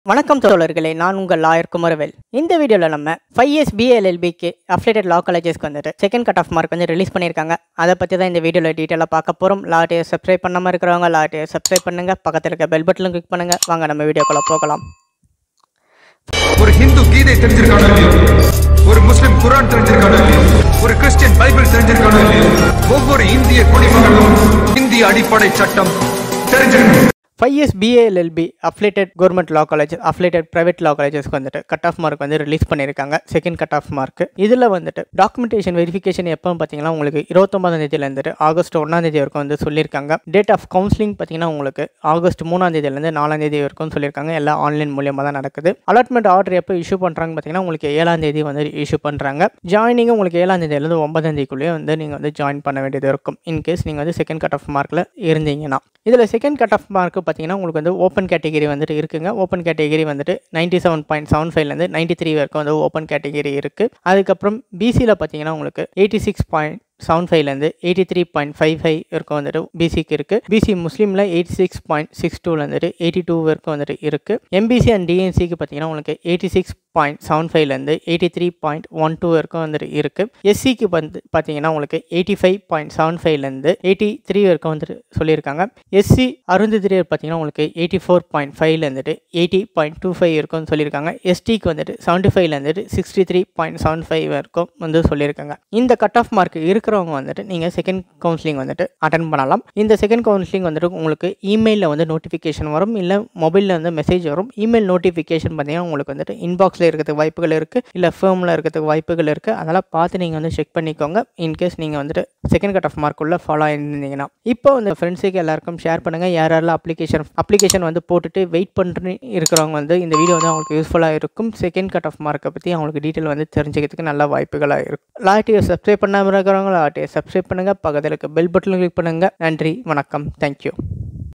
வணக்கம் தோழர்களே, நான் உங்கள் லாயர் குமரவேல். இந்த வீடியோவில் நம்ம 5S BLLBக்கு அஃபிலியேட்டட் லா காலேஜஸ்க்கு வந்துட்டு செகண்ட் கட் ஆஃப் மார்க் வந்து ரிலீஸ் பண்ணியிருக்காங்க. அதை பற்றி தான் இந்த வீடியோவில் டீட்டெயிலாக பார்க்க போகிறோம். லாட்டையை சப்ஸ்கிரைப் பண்ணாமல் இருக்கிறவங்க லாட்டையை சப்ஸ்கிரைப் பண்ணுங்கள், பக்கத்தில் இருக்க பெல் பட்டனும் கிளிக் பண்ணுங்கள். வாங்க நம்ம வீடியோக்குள்ள போகலாம். ஒரு ஹிந்து கீதை தெரிஞ்சிருக்கானோ இல்லையோ, ஒரு முஸ்லிம் குரான் தெரிஞ்சிருக்கானோ இல்லையோ, ஒரு கிறிஸ்டியன் பைபிள் தெரிஞ்சிருக்கானோ இல்லையோ, ஒவ்வொரு இந்திய குடிமகனும் இந்திய அடிப்படை சட்டம் தெரிஞ்சிருக்கணும். 5S BLLB affiliated government law college affiliated private law காலேஜஸ்க்கு வந்துட்டு கட் ஆஃப் மார்க் வந்து ரிலீஸ் பண்ணியிருக்காங்க. செகண்ட் கட் ஆஃப் மார்க் இதில் வந்துட்டு டாக்குமெண்டேஷன் வெரிஃபிகேஷன் எப்போ பார்த்தீங்கன்னா உங்களுக்கு 29ஆம் தேதியிலேருந்து ஆகஸ்ட் 1ஆம் தேதி வரைக்கும் வந்து சொல்லியிருக்காங்க. டேட் ஆஃப் கவுன்சிலிங் பார்த்தீங்கன்னா உங்களுக்கு ஆகஸ்ட் 3ஆம் தேதியிலேருந்து 4ஆம் தேதி வரைக்கும் சொல்லியிருக்காங்க. எல்லாம் ஆன்லைன் மூலியமாக தான் நடக்குது. அலாட்மெண்ட் ஆர்டர் எப்போ இஷ்யூ பண்ணுறாங்க பார்த்தீங்கன்னா உங்களுக்கு 7ஆம் தேதி வந்து இஷ்யூ பண்ணுறாங்க. ஜாயினிங் உங்களுக்கு 7ஆம் தேதியிலேருந்து 9ஆம் தேதிக்குள்ளேயே வந்து நீங்கள் வந்து ஜாயின் பண்ண வேண்டியது இருக்கும். இன்கேஸ் நீங்கள் வந்து செகண்ட் கட் ஆஃப் மார்க்கில் இருந்தீங்கன்னா. இதில் செகண்ட் கட் ஆஃப் மார்க் பார்த்தீங்கன்னா உங்களுக்கு வந்து ஓப்பன் கேட்டகிரி வந்துட்டு இருக்குங்க. ஓப்பன் கேட்டகிரி வந்துட்டு 97.75லேருந்து 93 வரைக்கும் வந்து ஓப்பன் கேட்டகிரி இருக்குது. அதுக்கப்புறம் பிசியில் பார்த்தீங்கன்னா உங்களுக்கு 86.75லேருந்து 83.55 வரைக்கும் வந்துட்டு பிசிக்கு இருக்குது. பிசி முஸ்லீமில் 86.62லேருந்து 82 வரைக்கும் வந்துட்டு இருக்குது. எம்பிசி அண்ட் டிஎன்சிக்கு பார்த்தீங்கன்னா உங்களுக்கு 86.75லேருந்து 83.12 வரைக்கும் வந்துட்டு இருக்குது. எஸ்சிக்கு வந்து பார்த்தீங்கன்னா உங்களுக்கு 85.75லேருந்து 83 வரைக்கும் வந்துட்டு சொல்லியிருக்காங்க. எஸ்சி அருந்ததிரியர் பார்த்தீங்கன்னா உங்களுக்கு 84.5லேருந்து 80.25 இருக்கும்னு சொல்லியிருக்காங்க. எஸ்டிக்கு வந்துட்டு 75லேருந்து 63.75 வரைக்கும் வந்து சொல்லியிருக்காங்க. இந்த கட் ஆஃப் மார்க் இருக்கிறவங்க வந்துட்டு நீங்கள் செகண்ட் கவுன்சிலிங் வந்துட்டு அட்டன் பண்ணலாம். இந்த செகண்ட் கவுன்சிலிங் வந்துட்டு உங்களுக்கு இமெயிலில் வந்து நோட்டிஃபிகேஷன் வரும், இல்லை மொபைலில் வந்து மெசேஜ் வரும். இமெயில் நோட்டிஃபிகேஷன் பார்த்தீங்கன்னா உங்களுக்கு வந்துட்டு இன்பாக்ஸில் இருக்கிறதுக்கு வாய்ப்புகள் இருக்குது, இல்லை ஃபேமில் இருக்கிறதுக்கு வாய்ப்புகள் இருக்குது. அதெல்லாம் பார்த்து நீங்கள் வந்து செக் பண்ணிக்கோங்க. இன்கேஸ் நீங்கள் வந்துட்டு செகண்ட் கட் ஆஃப் மார்க் உள்ள ஃபாலோ ஆயிருந்தீங்கன்னா. இப்போ வந்து ஃப்ரெண்ட்ஸுக்கு எல்லாருக்கும் ஷேர் பண்ணுங்கள். யாரெல்லாம் அப்ளிகேஷன் வந்து போட்டுட்டு வெயிட் பண்ணி இருக்கிறவங்க வந்து இந்த வீடியோ வந்து அவங்களுக்கு யூஸ்ஃபுல்லாக இருக்கும். செகண்ட் கட் ஆஃப் மார்க்கை பற்றி அவங்களுக்கு டீட்டெயில் வந்து தெரிஞ்சுக்கிறதுக்கு நல்ல வாய்ப்புகளாக இருக்கும். லாட்டியை சப்ஸ்கிரைப் பண்ணாமல் இருக்கிறவங்க லாட்டியை சப்ஸ்கிரைப் பண்ணுங்கள், பக்கத்தில் இருக்க பெல் பட்டனில் கிளிக் பண்ணுங்கள். நன்றி, வணக்கம், தேங்க்யூ.